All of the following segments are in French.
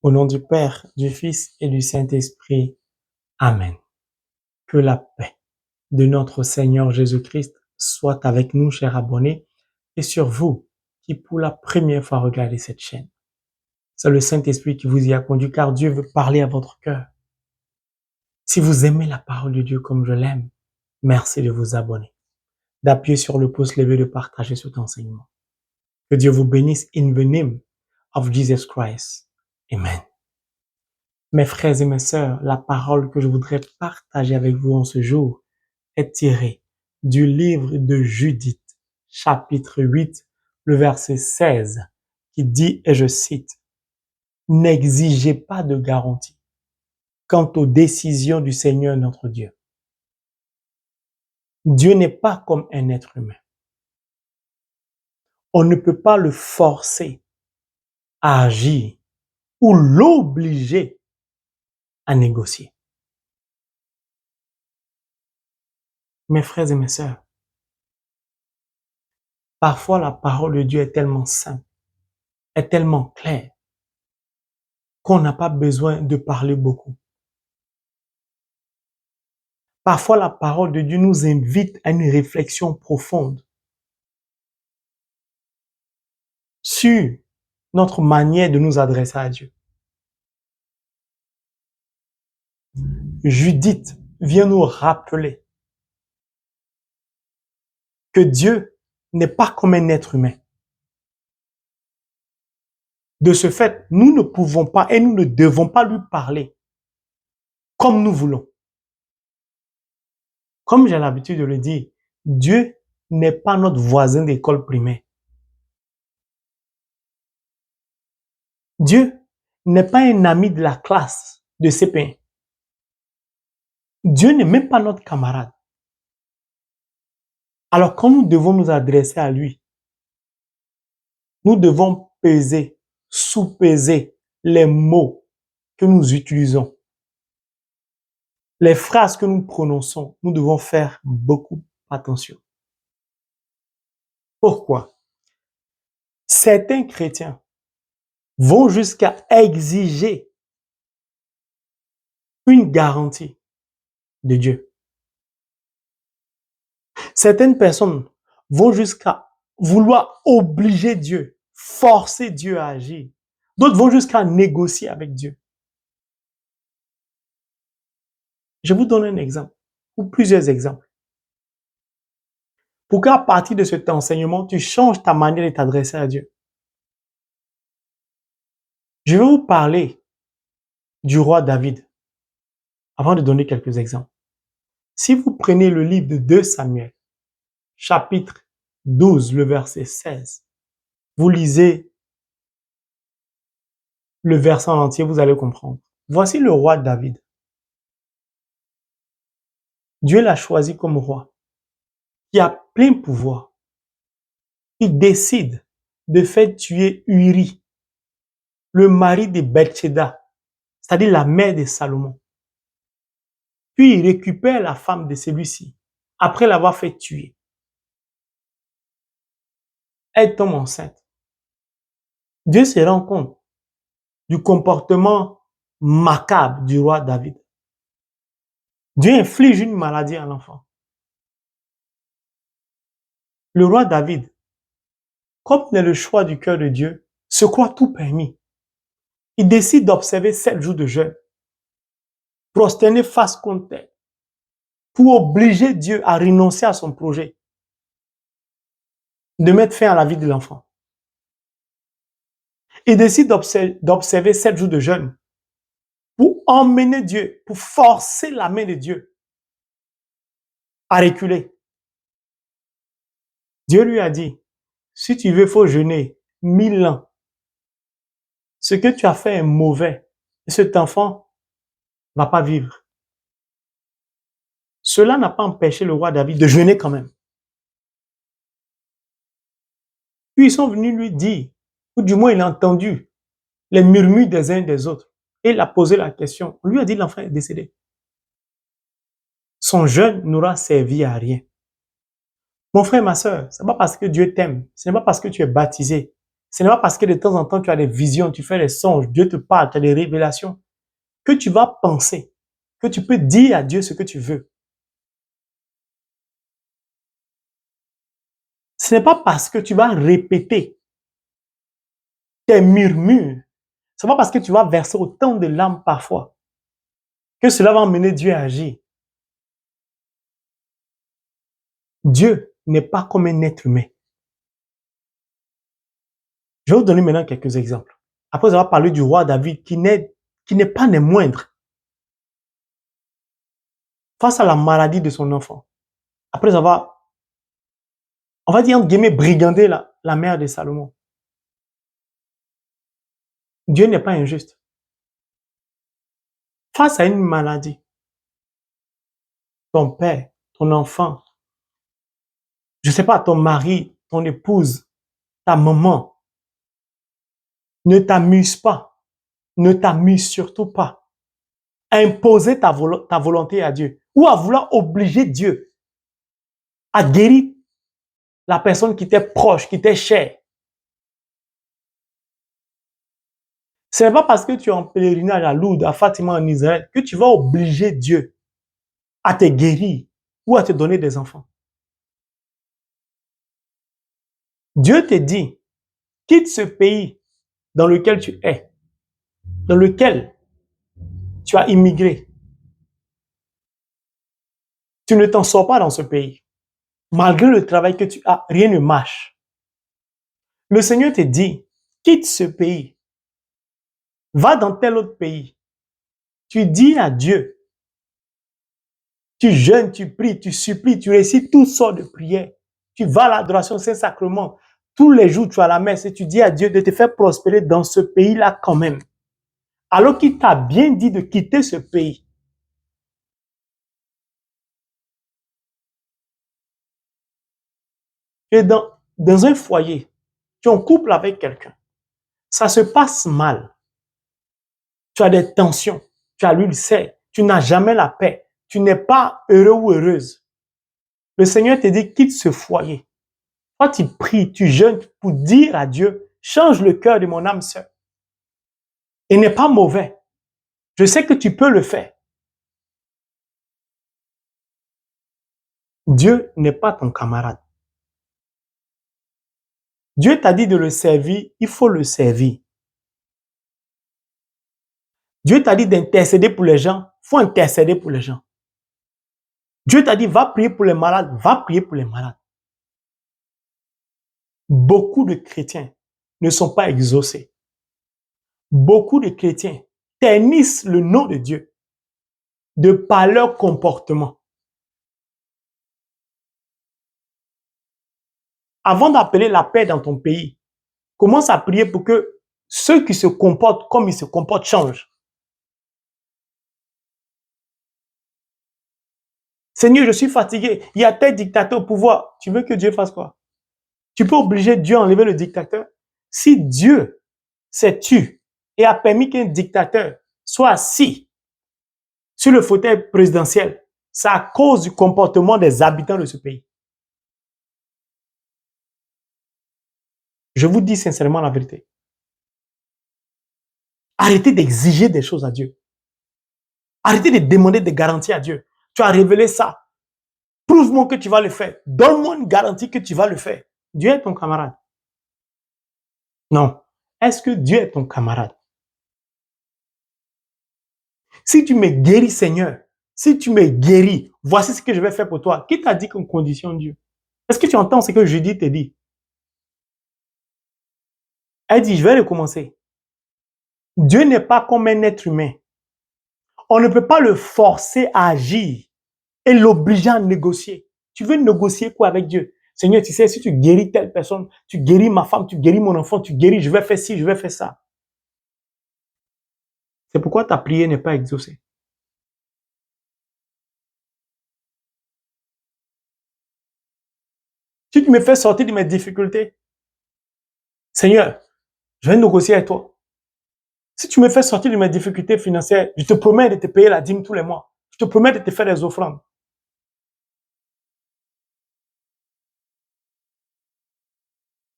Au nom du Père, du Fils et du Saint-Esprit. Amen. Que la paix de notre Seigneur Jésus-Christ soit avec nous, chers abonnés, et sur vous qui pour la première fois regardez cette chaîne. C'est le Saint-Esprit qui vous y a conduit car Dieu veut parler à votre cœur. Si vous aimez la parole de Dieu comme je l'aime, merci de vous abonner, d'appuyer sur le pouce levé, de partager cet enseignement. Que Dieu vous bénisse in the name of Jesus Christ. Amen. Mes frères et mes sœurs, la parole que je voudrais partager avec vous en ce jour est tirée du livre de Judith, chapitre 8, le verset 16, qui dit, et je cite, « N'exigez pas de garantie quant aux décisions du Seigneur notre Dieu. Dieu n'est pas comme un être humain. On ne peut pas le forcer à agir ou l'obliger à négocier. » Mes frères et mes sœurs, parfois la parole de Dieu est tellement simple, est tellement claire, qu'on n'a pas besoin de parler beaucoup. Parfois, la parole de Dieu nous invite à une réflexion profonde sur notre manière de nous adresser à Dieu. Judith vient nous rappeler que Dieu n'est pas comme un être humain. De ce fait, nous ne pouvons pas et nous ne devons pas lui parler comme nous voulons. Comme j'ai l'habitude de le dire, Dieu n'est pas notre voisin d'école primaire. Dieu n'est pas un ami de la classe de CP1. Dieu n'est même pas notre camarade. Alors quand nous devons nous adresser à lui, nous devons peser, sous-peser les mots que nous utilisons. Les phrases que nous prononçons, nous devons faire beaucoup attention. Pourquoi? Certains chrétiens vont jusqu'à exiger une garantie de Dieu. Certaines personnes vont jusqu'à vouloir obliger Dieu, forcer Dieu à agir. D'autres vont jusqu'à négocier avec Dieu. Je vous donne un exemple, ou plusieurs exemples. Pour qu'à partir de cet enseignement, tu changes ta manière de t'adresser à Dieu. Je vais vous parler du roi David, avant de donner quelques exemples. Si vous prenez le livre de 2 Samuel, chapitre 12, le verset 16, vous lisez le verset en entier, vous allez comprendre. Voici le roi David. Dieu l'a choisi comme roi, qui a plein pouvoir. Il décide de faire tuer Uri, le mari de Bathsheba, c'est-à-dire la mère de Salomon. Puis il récupère la femme de celui-ci, après l'avoir fait tuer. Elle tombe enceinte. Dieu se rend compte du comportement macabre du roi David. Dieu inflige une maladie à l'enfant. Le roi David, comme il est le choix du cœur de Dieu, se croit tout permis. Il décide d'observer 7 jours de jeûne, prosterné face contre terre, pour obliger Dieu à renoncer à son projet de mettre fin à la vie de l'enfant. Il décide d'observer 7 jours de jeûne pour emmener Dieu, pour forcer la main de Dieu à reculer. Dieu lui a dit, si tu veux, il faut jeûner 1000 ans. Ce que tu as fait est mauvais et cet enfant ne va pas vivre. Cela n'a pas empêché le roi David de jeûner quand même. Puis ils sont venus lui dire, ou du moins il a entendu les murmures des uns et des autres. Et il a posé la question. On lui a dit l'enfant est décédé. Son jeûne n'aura servi à rien. Mon frère, ma soeur, ce n'est pas parce que Dieu t'aime, ce n'est pas parce que tu es baptisé Ce n'est pas parce que de temps en temps tu as des visions, tu fais des songes, Dieu te parle, tu as des révélations, que tu vas penser, que tu peux dire à Dieu ce que tu veux. Ce n'est pas parce que tu vas répéter tes murmures, ce n'est pas parce que tu vas verser autant de larmes parfois que cela va emmener Dieu à agir. Dieu n'est pas comme un être humain. Je vais vous donner maintenant quelques exemples. Après avoir parlé du roi David qui n'est pas des moindres face à la maladie de son enfant. Après avoir, on va dire entre guillemets, brigandé la mère de Salomon. Dieu n'est pas injuste. Face à une maladie, ton père, ton enfant, je ne sais pas, ton mari, ton épouse, ta maman, ne t'amuse pas, ne t'amuse surtout pas à imposer ta volonté à Dieu ou à vouloir obliger Dieu à guérir la personne qui t'est proche, qui t'est chère. Ce n'est pas parce que tu es en pèlerinage à Lourdes, à Fatima, en Israël, que tu vas obliger Dieu à te guérir ou à te donner des enfants. Dieu te dit, quitte ce pays dans lequel tu es, dans lequel tu as immigré. Tu ne t'en sors pas dans ce pays. Malgré le travail que tu as, rien ne marche. Le Seigneur te dit, quitte ce pays, va dans tel autre pays. Tu dis à Dieu, tu jeûnes, tu pries, tu supplies, tu récites toutes sortes de prières. Tu vas à l'adoration Saint-Sacrement. Tous les jours, tu as la messe et tu dis à Dieu de te faire prospérer dans ce pays-là quand même. Alors qu'il t'a bien dit de quitter ce pays. Tu es dans un foyer, tu es en couple avec quelqu'un. Ça se passe mal. Tu as des tensions, tu as l'ulcère, tu n'as jamais la paix, tu n'es pas heureux ou heureuse. Le Seigneur te dit, quitte ce foyer. Toi, tu pries, tu jeûnes pour dire à Dieu, change le cœur de mon âme sœur. Il n'est pas mauvais. Je sais que tu peux le faire. Dieu n'est pas ton camarade. Dieu t'a dit de le servir, il faut le servir. Dieu t'a dit d'intercéder pour les gens, il faut intercéder pour les gens. Dieu t'a dit, va prier pour les malades, va prier pour les malades. Beaucoup de chrétiens ne sont pas exaucés. Beaucoup de chrétiens ternissent le nom de Dieu de par leur comportement. Avant d'appeler la paix dans ton pays, commence à prier pour que ceux qui se comportent comme ils se comportent changent. Seigneur, je suis fatigué. Il y a tel dictateur au pouvoir. Tu veux que Dieu fasse quoi? Tu peux obliger Dieu à enlever le dictateur? Si Dieu s'est tu et a permis qu'un dictateur soit assis sur le fauteuil présidentiel, c'est à cause du comportement des habitants de ce pays. Je vous dis sincèrement la vérité. Arrêtez d'exiger des choses à Dieu. Arrêtez de demander des garanties à Dieu. Tu as révélé ça. Prouve-moi que tu vas le faire. Donne-moi une garantie que tu vas le faire. Dieu est ton camarade. Non. Est-ce que Dieu est ton camarade? Si tu me guéris, Seigneur, si tu me guéris, voici ce que je vais faire pour toi. Qui t'a dit comme condition, Dieu? Est-ce que tu entends ce que Judith te dit? Elle dit, je vais recommencer. Dieu n'est pas comme un être humain. On ne peut pas le forcer à agir et l'obliger à négocier. Tu veux négocier quoi avec Dieu? Seigneur, tu sais, si tu guéris telle personne, tu guéris ma femme, tu guéris mon enfant, tu guéris, je vais faire ci, je vais faire ça. C'est pourquoi ta prière n'est pas exaucée. Si tu me fais sortir de mes difficultés, Seigneur, je vais négocier avec toi. Si tu me fais sortir de mes difficultés financières, je te promets de te payer la dîme tous les mois. Je te promets de te faire des offrandes.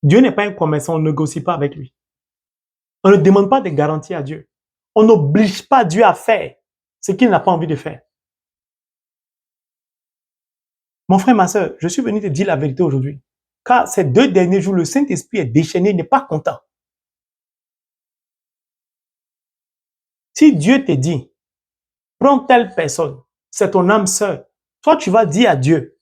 Dieu n'est pas un commerçant, on ne négocie pas avec lui. On ne demande pas de garanties à Dieu. On n'oblige pas Dieu à faire ce qu'il n'a pas envie de faire. Mon frère, ma soeur, je suis venu te dire la vérité aujourd'hui. Car ces 2 derniers jours, le Saint-Esprit est déchaîné, il n'est pas content. Si Dieu te dit, prends telle personne, c'est ton âme sœur, toi tu vas dire à Dieu,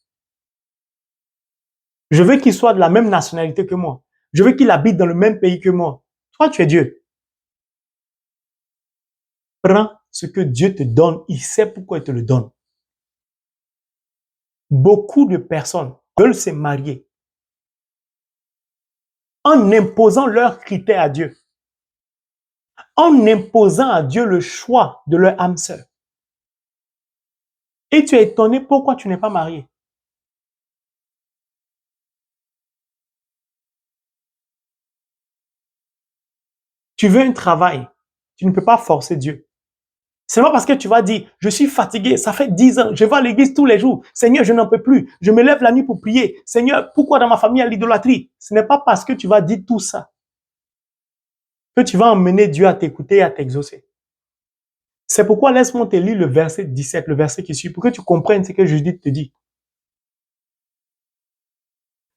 je veux qu'il soit de la même nationalité que moi. Je veux qu'il habite dans le même pays que moi. Toi tu es Dieu. Prends ce que Dieu te donne, il sait pourquoi il te le donne. Beaucoup de personnes veulent se marier en imposant leurs critères à Dieu, en imposant à Dieu le choix de leur âme sœur. Et tu es étonné pourquoi tu n'es pas marié. Tu veux un travail, tu ne peux pas forcer Dieu. C'est pas parce que tu vas dire, je suis fatigué, ça fait 10 ans, je vais à l'église tous les jours. Seigneur, je n'en peux plus. Je me lève la nuit pour prier. Seigneur, pourquoi dans ma famille il y a l'idolâtrie? Ce n'est pas parce que tu vas dire tout ça que tu vas emmener Dieu à t'écouter et à t'exaucer. C'est pourquoi laisse-moi te lire le verset 17, le verset qui suit, pour que tu comprennes ce que Judith te dit.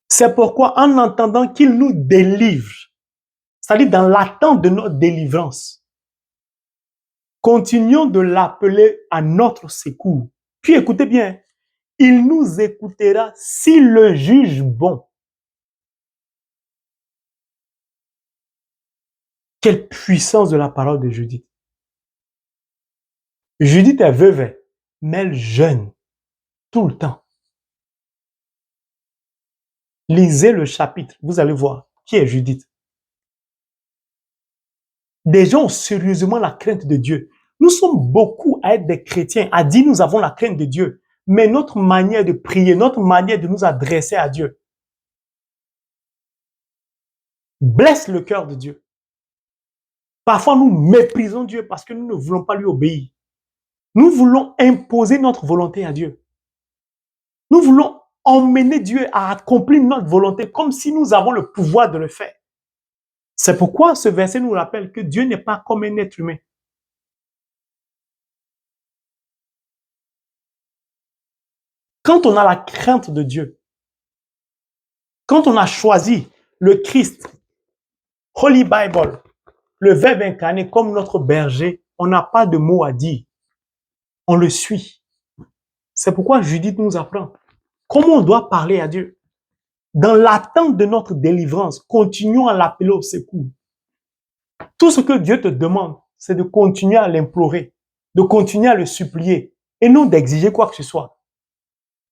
C'est pourquoi en entendant qu'il nous délivre, c'est-à-dire dans l'attente de notre délivrance, continuons de l'appeler à notre secours. Puis écoutez bien, il nous écoutera s'il le juge bon. Quelle puissance de la parole de Judith. Judith est veuve, mais elle jeûne tout le temps. Lisez le chapitre, vous allez voir qui est Judith. Des gens ont sérieusement la crainte de Dieu. Nous sommes beaucoup à être des chrétiens, à dire nous avons la crainte de Dieu. Mais notre manière de prier, notre manière de nous adresser à Dieu blesse le cœur de Dieu. Parfois, nous méprisons Dieu parce que nous ne voulons pas lui obéir. Nous voulons imposer notre volonté à Dieu. Nous voulons emmener Dieu à accomplir notre volonté comme si nous avons le pouvoir de le faire. C'est pourquoi ce verset nous rappelle que Dieu n'est pas comme un être humain. Quand on a la crainte de Dieu, quand on a choisi le Christ, Holy Bible, le Verbe incarné comme notre berger, on n'a pas de mots à dire. On le suit. C'est pourquoi Judith nous apprend comment on doit parler à Dieu. Dans l'attente de notre délivrance, continuons à l'appeler au secours. Tout ce que Dieu te demande, c'est de continuer à l'implorer, de continuer à le supplier et non d'exiger quoi que ce soit.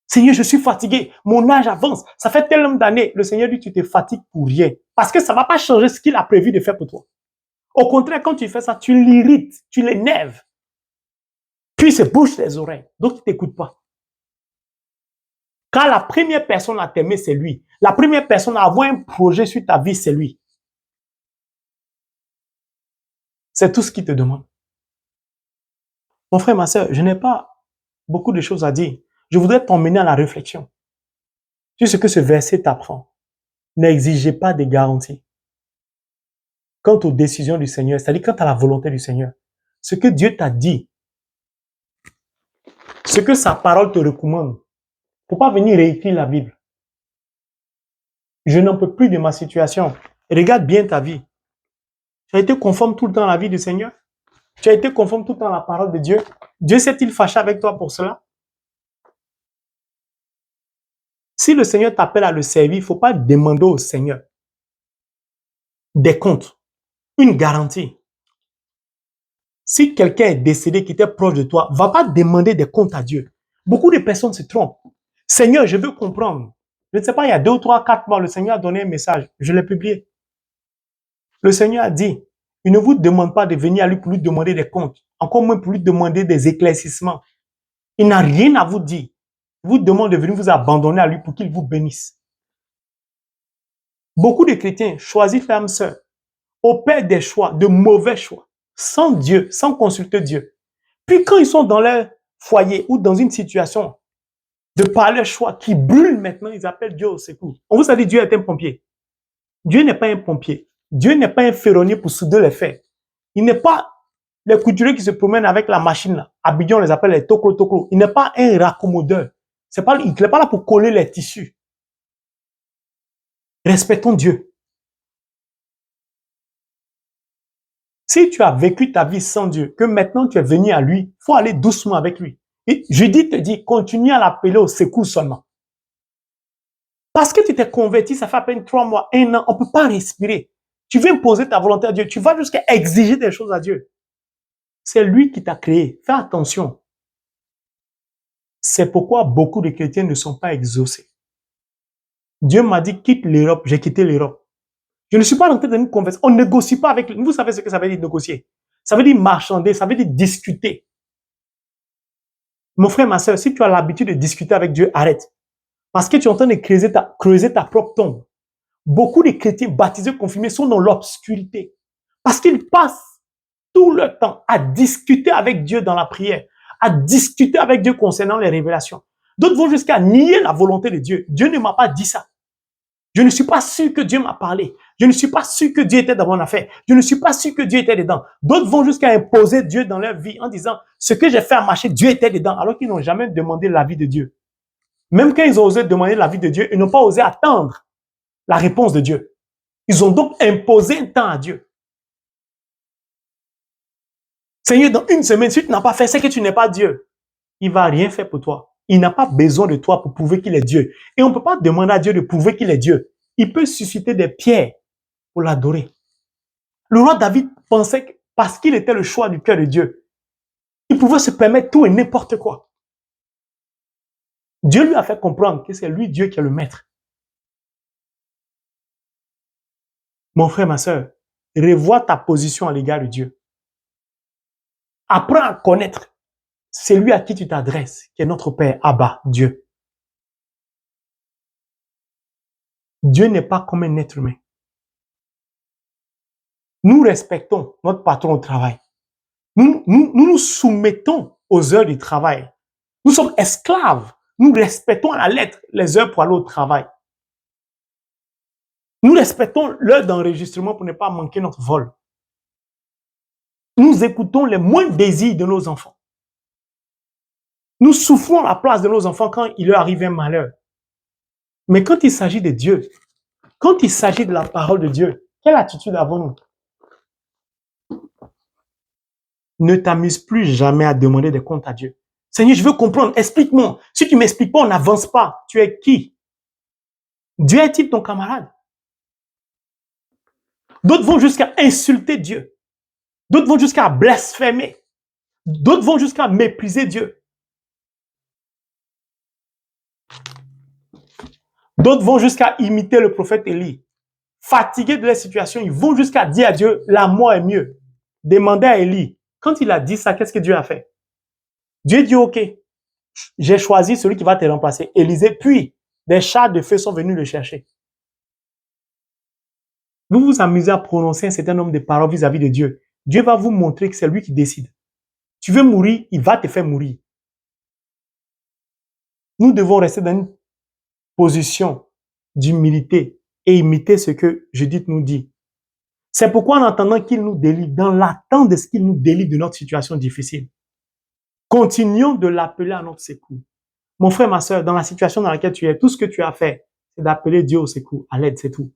Seigneur, je suis fatigué, mon âge avance, ça fait tellement d'années. Le Seigneur dit, tu te fatigues pour rien, parce que ça ne va pas changer ce qu'il a prévu de faire pour toi. Au contraire, quand tu fais ça, tu l'irrites, tu l'énerves. Puis il se bouche les oreilles, donc il ne t'écoute pas. Car la première personne à t'aimer, c'est lui. La première personne à avoir un projet sur ta vie, c'est lui. C'est tout ce qu'il te demande. Mon frère, ma soeur, je n'ai pas beaucoup de choses à dire. Je voudrais t'emmener à la réflexion sur ce que ce verset t'apprend. N'exigez pas de garanties quant aux décisions du Seigneur, c'est-à-dire quant à la volonté du Seigneur. Ce que Dieu t'a dit, ce que sa parole te recommande, il ne faut pas venir réécrire la Bible. Je n'en peux plus de ma situation. Regarde bien ta vie. Tu as été conforme tout le temps à la vie du Seigneur? Tu as été conforme tout le temps à la parole de Dieu? Dieu s'est-il fâché avec toi pour cela? Si le Seigneur t'appelle à le servir, il ne faut pas demander au Seigneur des comptes, une garantie. Si quelqu'un est décédé qui était proche de toi, va pas demander des comptes à Dieu. Beaucoup de personnes se trompent. Seigneur, je veux comprendre. Je ne sais pas, il y a 2, 3, 4 mois, le Seigneur a donné un message. Je l'ai publié. Le Seigneur a dit, il ne vous demande pas de venir à lui pour lui demander des comptes, encore moins pour lui demander des éclaircissements. Il n'a rien à vous dire. Il vous demande de venir vous abandonner à lui pour qu'il vous bénisse. Beaucoup de chrétiens choisissent femmes sœurs, opèrent des choix, de mauvais choix, sans Dieu, sans consulter Dieu. Puis quand ils sont dans leur foyer ou dans une situation de par leur choix qui brûle maintenant, ils appellent Dieu au secours. On vous a dit Dieu est un pompier. Dieu n'est pas un pompier. Dieu n'est pas un ferronnier pour souder les fers. Il n'est pas les couturiers qui se promènent avec la machine là. À Abidjan, on les appelle les tokro-tokro. Il n'est pas un raccommodeur. Il n'est pas là pour coller les tissus. Respectons Dieu. Si tu as vécu ta vie sans Dieu, que maintenant tu es venu à lui, il faut aller doucement avec lui. Et Judith te dit, continue à l'appeler au secours seulement. Parce que tu t'es converti, ça fait à peine 3 mois, 1 an, on ne peut pas respirer. Tu veux imposer ta volonté à Dieu, tu vas jusqu'à exiger des choses à Dieu. C'est lui qui t'a créé. Fais attention. C'est pourquoi beaucoup de chrétiens ne sont pas exaucés. Dieu m'a dit, quitte l'Europe, j'ai quitté l'Europe. Je ne suis pas rentré dans une conversation. On ne négocie pas avec lui. Vous savez ce que ça veut dire négocier? Ça veut dire marchander, ça veut dire discuter. Mon frère, ma soeur, si tu as l'habitude de discuter avec Dieu, arrête. Parce que tu es en train de creuser ta propre tombe. Beaucoup de chrétiens baptisés, confirmés sont dans l'obscurité. Parce qu'ils passent tout le temps à discuter avec Dieu dans la prière, à discuter avec Dieu concernant les révélations. D'autres vont jusqu'à nier la volonté de Dieu. Dieu ne m'a pas dit ça. Je ne suis pas sûr que Dieu m'a parlé. Je ne suis pas sûr que Dieu était dans mon affaire. Je ne suis pas sûr que Dieu était dedans. D'autres vont jusqu'à imposer Dieu dans leur vie en disant, ce que j'ai fait à marcher, Dieu était dedans, alors qu'ils n'ont jamais demandé l'avis de Dieu. Même quand ils ont osé demander l'avis de Dieu, ils n'ont pas osé attendre la réponse de Dieu. Ils ont donc imposé un temps à Dieu. Seigneur, dans 1 semaine, si tu n'as pas fait, c'est que tu n'es pas Dieu. Il ne va rien faire pour toi. Il n'a pas besoin de toi pour prouver qu'il est Dieu. Et on ne peut pas demander à Dieu de prouver qu'il est Dieu. Il peut susciter des pierres pour l'adorer. Le roi David pensait que parce qu'il était le choix du cœur de Dieu, il pouvait se permettre tout et n'importe quoi. Dieu lui a fait comprendre que c'est lui Dieu qui est le maître. Mon frère, ma soeur, revois ta position à l'égard de Dieu. Apprends à connaître celui à qui tu t'adresses, qui est notre Père, Abba, Dieu. Dieu n'est pas comme un être humain. Nous respectons notre patron au travail. Nous soumettons aux heures du travail. Nous sommes esclaves. Nous respectons à la lettre les heures pour aller au travail. Nous respectons l'heure d'enregistrement pour ne pas manquer notre vol. Nous écoutons les moindres désirs de nos enfants. Nous souffrons à la place de nos enfants quand il leur arrive un malheur. Mais quand il s'agit de Dieu, quand il s'agit de la parole de Dieu, quelle attitude avons-nous? Ne t'amuse plus jamais à demander des comptes à Dieu. Seigneur, je veux comprendre, explique-moi. Si tu ne m'expliques pas, on n'avance pas. Tu es qui? Dieu est-il ton camarade? D'autres vont jusqu'à insulter Dieu. D'autres vont jusqu'à blasphémer. D'autres vont jusqu'à mépriser Dieu. D'autres vont jusqu'à imiter le prophète Élie. Fatigués de la situation, ils vont jusqu'à dire à Dieu, la mort est mieux. Demandez à Élie. Quand il a dit ça, qu'est-ce que Dieu a fait? Dieu dit, ok, j'ai choisi celui qui va te remplacer, Élisée, puis des chars de feu sont venus le chercher. Vous vous amusez à prononcer un certain nombre de paroles vis-à-vis de Dieu. Dieu va vous montrer que c'est lui qui décide. Tu veux mourir, il va te faire mourir. Nous devons rester dans une position d'humilité et imiter ce que Judith nous dit. C'est pourquoi en attendant qu'il nous délivre, dans l'attente de ce qu'il nous délivre de notre situation difficile, continuons de l'appeler à notre secours. Mon frère, ma soeur, dans la situation dans laquelle tu es, tout ce que tu as fait, c'est d'appeler Dieu au secours, à l'aide, c'est tout.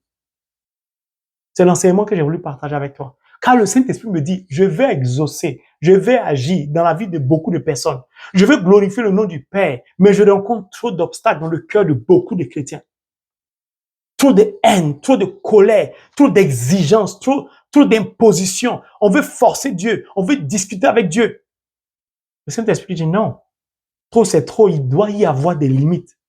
C'est l'enseignement que j'ai voulu partager avec toi. Car le Saint-Esprit me dit, je vais exaucer, je vais agir dans la vie de beaucoup de personnes. Je veux glorifier le nom du Père, mais je rencontre trop d'obstacles dans le cœur de beaucoup de chrétiens. Trop de haine, trop de colère, trop d'exigences, trop d'impositions. On veut forcer Dieu, on veut discuter avec Dieu. Le Saint-Esprit dit non. Trop, c'est trop, il doit y avoir des limites.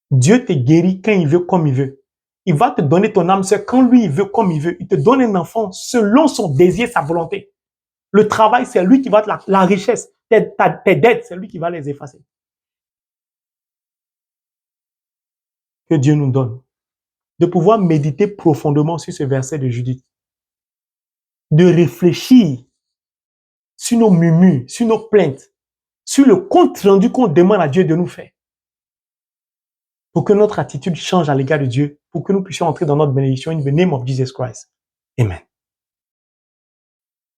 Dieu te guérit quand il veut, comme il veut. Il va te donner ton âme sœur quand lui, il veut, comme il veut. Il te donne un enfant selon son désir, sa volonté. Le travail, c'est lui qui va te la richesse. Tes dettes, c'est lui qui va les effacer. Que Dieu nous donne de pouvoir méditer profondément sur ce verset de Judith. De réfléchir sur nos murmures, sur nos plaintes, sur le compte rendu qu'on demande à Dieu de nous faire. pour que notre attitude change à l'égard de Dieu, pour que nous puissions entrer dans notre bénédiction in the name of Jesus Christ. Amen.